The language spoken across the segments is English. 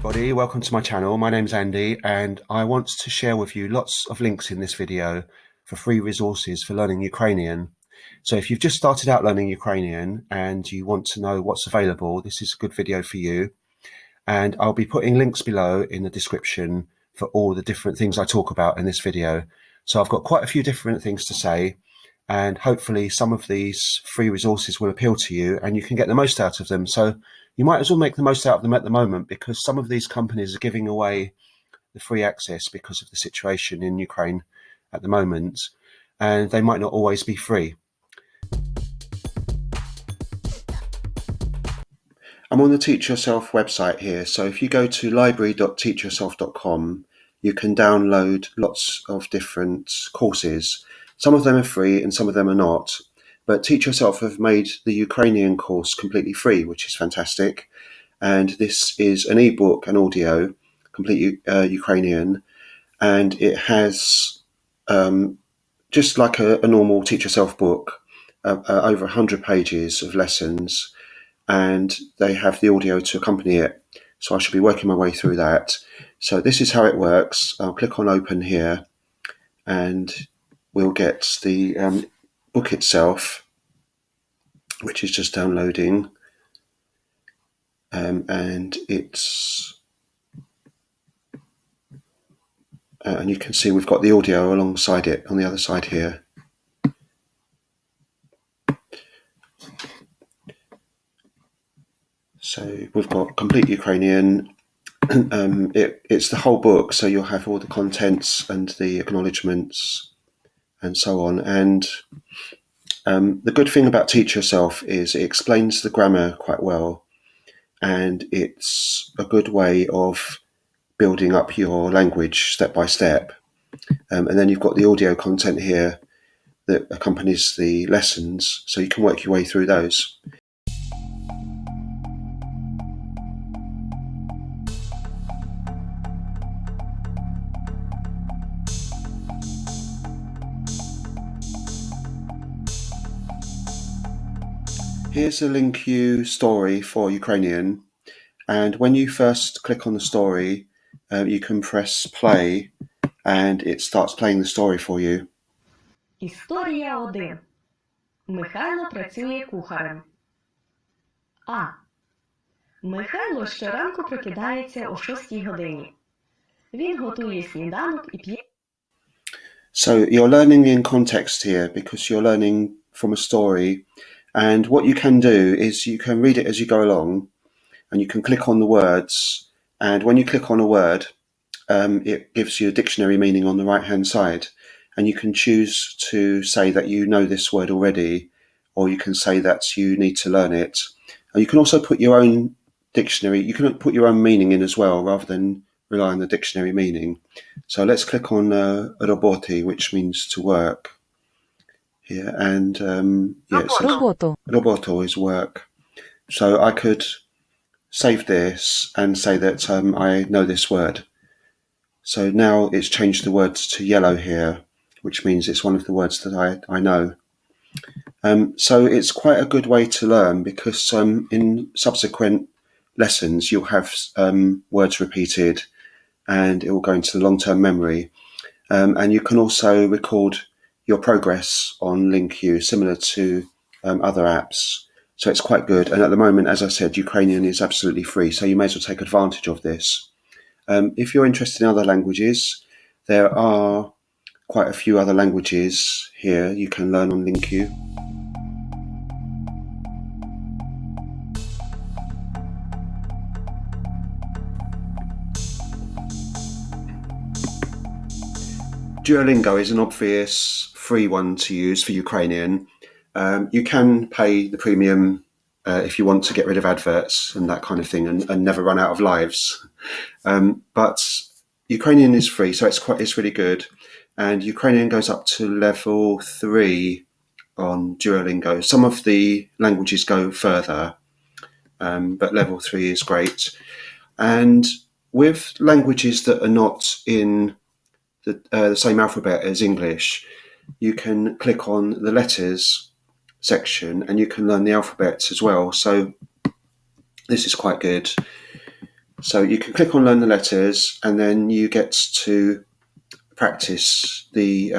everybody, welcome to my channel. My name's Andy and I want to share with you lots of links in this video for free resources for learning Ukrainian. So if you've just started out learning Ukrainian and you want to know what's available, this is a good video for you. And I'll be putting links below in the description for all the different things I talk about in this video. So I've got quite a few different things to say, and hopefully some of these free resources will appeal to you and you can get the most out of them. So you might as well make the most out of them at the moment, because some of these companies are giving away the free access because of the situation in Ukraine at the moment, and they might not always be free. I'm on the Teach Yourself website here, so if you go to library.teachyourself.com, you can download lots of different courses. Some of them are free and some of them are not. But Teach Yourself have made the Ukrainian course completely free, which is fantastic. And this is an ebook, an audio, completely Ukrainian. And it has, just like a normal Teach Yourself book, over 100 pages of lessons. And they have the audio to accompany it. So I should be working my way through that. So this is how it works. I'll click on open here and we'll get the book itself, which is just downloading, and it's and you can see we've got the audio alongside it on the other side here. So we've got complete Ukrainian. It's the whole book, so you'll have all the contents and the acknowledgements and so on. And the good thing about Teach Yourself is it explains the grammar quite well, and it's a good way of building up your language step by step. And then you've got the audio content here that accompanies the lessons, so you can work your way through those. Here's a LinkU story for Ukrainian, and when you first click on the story, you can press play and it starts playing the story for you. Історія 1. Михайло працює кухарем. А. Михайло щоранку прокидається о 6 годині. Він готує сніданок і п'є. So you're learning in context here because you're learning from a story. And what you can do is you can read it as you go along, and you can click on the words. And when you click on a word, it gives you a dictionary meaning on the right-hand side. And you can choose to say that you know this word already, or you can say that you need to learn it. And you can also put your own dictionary, you can put your own meaning in as well, rather than rely on the dictionary meaning. So let's click on roboti, which means to work. Here, and it's roboto is work. So I could save this and say that I know this word. So now it's changed the words to yellow here, which means it's one of the words that I know. So it's quite a good way to learn, because in subsequent lessons you'll have words repeated and it will go into the long-term memory. And you can also record your progress on LinkU, similar to other apps. So it's quite good. And at the moment, as I said, Ukrainian is absolutely free, so you may as well take advantage of this. If you're interested in other languages, there are quite a few other languages here you can learn on LinkU. Duolingo is an obvious free one to use for Ukrainian. You can pay the premium if you want to get rid of adverts and that kind of thing, and never run out of lives. But Ukrainian is free, so it's really good. And Ukrainian goes up to level 3 on Duolingo. Some of the languages go further, but level 3 is great. And with languages that are not in the same alphabet as English, you can click on the letters section and you can learn the alphabet as well. So this is quite good. So you can click on learn the letters, and then you get to practice the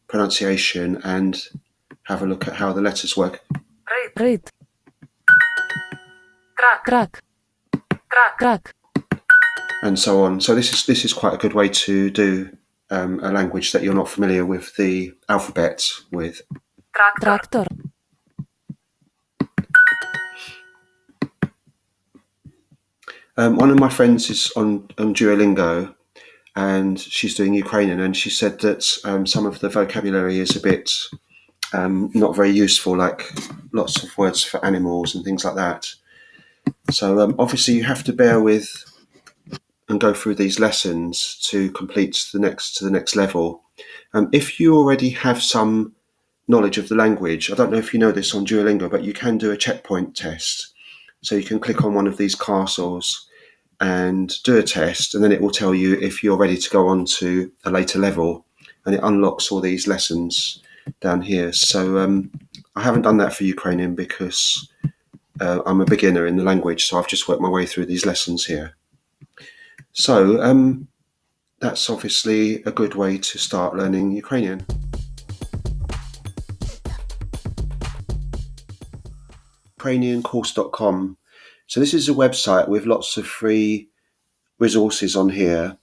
pronunciation and have a look at how the letters work. Рит. Трак. Трак. And so on. So this is quite a good way to do a language that you're not familiar with the alphabet with. Трактор. One of my friends is on Duolingo, and she's doing Ukrainian, and she said that some of the vocabulary is a bit not very useful, like lots of words for animals and things like that. So obviously you have to bear with and go through these lessons to complete to the next level. If you already have some knowledge of the language, I don't know if you know this on Duolingo, but you can do a checkpoint test. So you can click on one of these castles and do a test, and then it will tell you if you're ready to go on to a later level, and it unlocks all these lessons down here. So I haven't done that for Ukrainian because I'm a beginner in the language, so I've just worked my way through these lessons here. So that's obviously a good way to start learning Ukrainian. Ukrainiancourse.com. So this is a website with lots of free resources on here.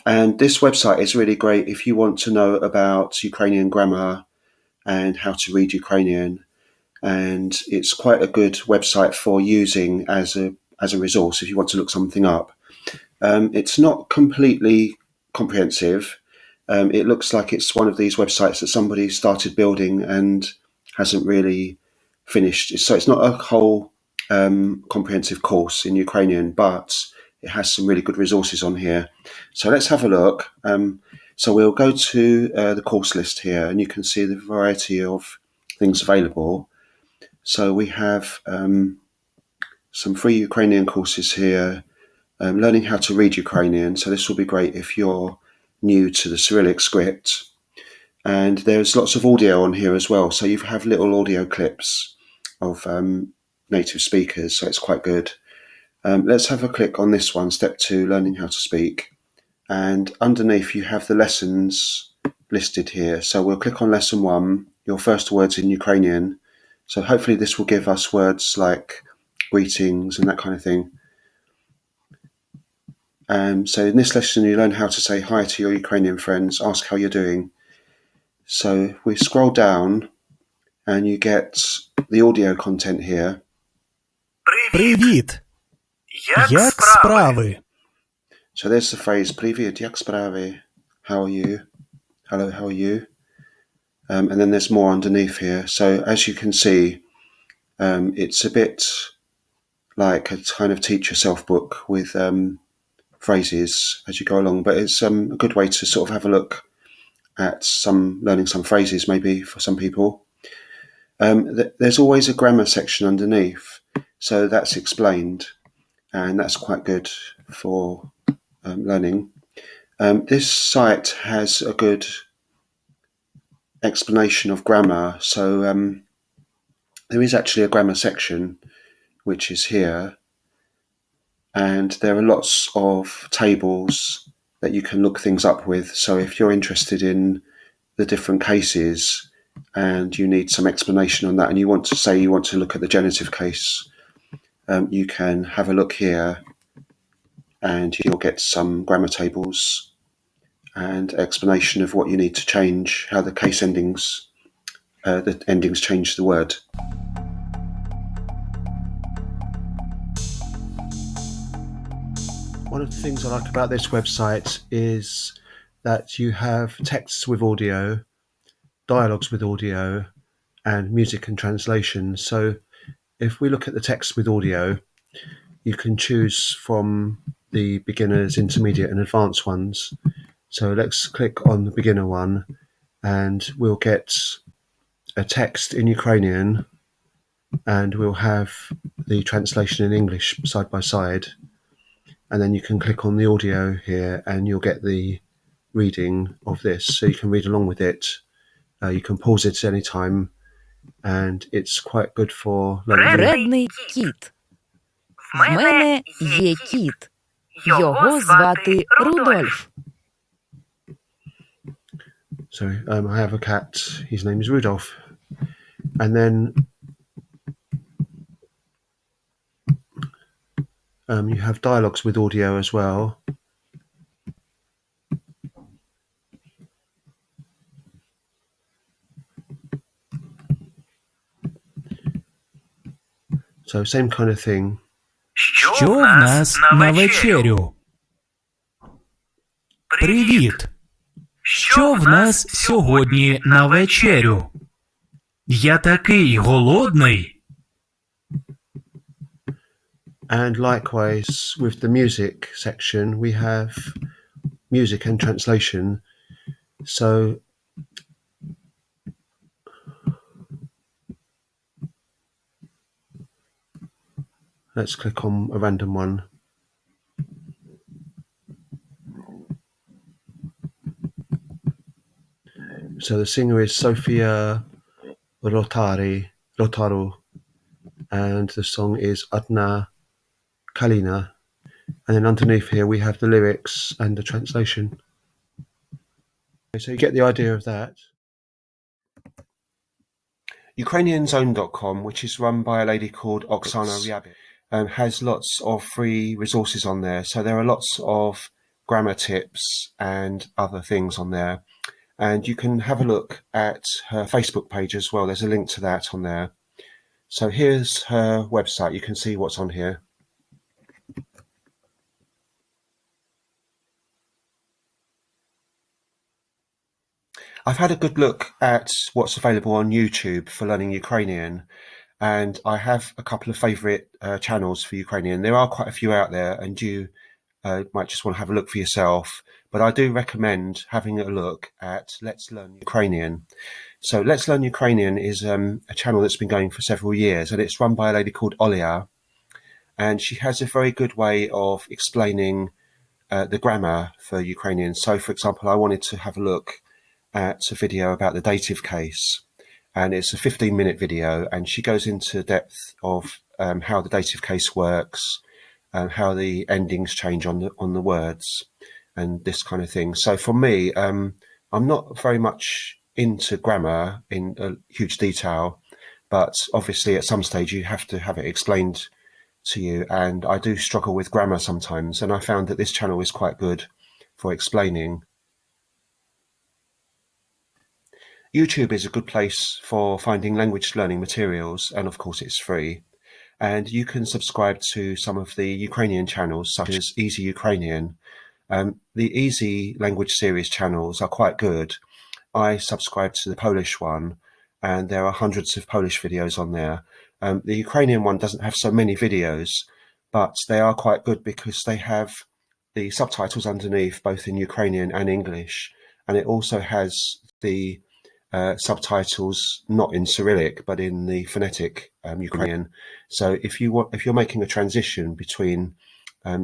And this website is really great if you want to know about Ukrainian grammar and how to read Ukrainian. And it's quite a good website for using as a resource if you want to look something up. It's not completely comprehensive. It looks like it's one of these websites that somebody started building and hasn't really finished. So it's not a whole comprehensive course in Ukrainian, but it has some really good resources on here. So let's have a look. So we'll go to the course list here, and you can see the variety of things available. So we have some free Ukrainian courses here, learning how to read Ukrainian. So this will be great if you're new to the Cyrillic script. And there's lots of audio on here as well. So you have little audio clips of native speakers. So it's quite good. Let's have a click on this one, step 2, learning how to speak. And underneath you have the lessons listed here. So we'll click on lesson 1, your first words in Ukrainian. So hopefully this will give us words like greetings and that kind of thing. So in this lesson you learn how to say hi to your Ukrainian friends, ask how you're doing. So we scroll down and you get the audio content here. Привіт! Як справи? So there's the phrase Привіт, як справи? How are you? Hello, how are you? And then there's more underneath here. So as you can see, it's a bit like a kind of teach yourself book with phrases as you go along, but it's a good way to sort of have a look at learning some phrases maybe for some people. There's always a grammar section underneath, so that's explained, and that's quite good for learning. This site has a good explanation of grammar, so there is actually a grammar section which is here, and there are lots of tables that you can look things up with. So if you're interested in the different cases and you need some explanation on that, and you want to look at the genitive case, you can have a look here and you'll get some grammar tables and explanation of what you need to change, how the case endings, the endings change the word. One of the things I like about this website is that you have texts with audio, dialogues with audio, and music and translation. So if we look at the text with audio, you can choose from the beginners, intermediate, and advanced ones. So let's click on the beginner one, and we'll get a text in Ukrainian, and we'll have the translation in English side by side. And then you can click on the audio here and you'll get the reading of this. So you can read along with it. You can pause it at any time, and it's quite good for learning. Вредний кіт. В мене є кіт. Його звати Рудольф. So I have a cat. His name is Rudolph. And then you have dialogues with audio as well. So same kind of thing. Що в нас на вечерю? Привіт! Що в нас сьогодні на вечерю? Я такий голодний. And likewise with the music section, we have music and translation. So let's click on a random one. So the singer is Sofia Rotaru, and the song is Adna Kalina. And then underneath here we have the lyrics and the translation. So you get the idea of that. Ukrainianzonecom, which is run by a lady called Oksana Ryabin, has lots of free resources on there. So there are lots of grammar tips and other things on there. And you can have a look at her Facebook page as well. There's a link to that on there. So here's her website. You can see what's on here. I've had a good look at what's available on YouTube for learning Ukrainian, and I have a couple of favourite channels for Ukrainian. There are quite a few out there, and you might just want to have a look for yourself. But I do recommend having a look at Let's Learn Ukrainian. So Let's Learn Ukrainian is a channel that's been going for several years, and it's run by a lady called Olia, and she has a very good way of explaining the grammar for Ukrainian. So, for example, I wanted to have a look at a video about the dative case, and it's a 15-minute video, and she goes into depth of how the dative case works, how the endings change on the words, and this kind of thing. So for me, I'm not very much into grammar in huge detail, but obviously at some stage you have to have it explained to you, and I do struggle with grammar sometimes, and I found that this channel is quite good for explaining. YouTube is a good place for finding language learning materials, and of course it's free. And you can subscribe to some of the Ukrainian channels, such as Easy Ukrainian. The Easy Language Series channels are quite good. I subscribe to the Polish one, and there are hundreds of Polish videos on there. The Ukrainian one doesn't have so many videos, but they are quite good because they have the subtitles underneath, both in Ukrainian and English, and it also has the subtitles not in Cyrillic but in the phonetic Ukrainian. So if you're making a transition between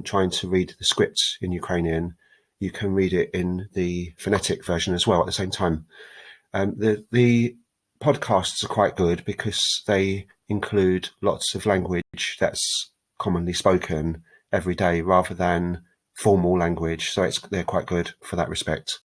trying to read the script in Ukrainian, you can read it in the phonetic version as well at the same time. The podcasts are quite good because they include lots of language that's commonly spoken every day rather than formal language, so they're quite good for that respect.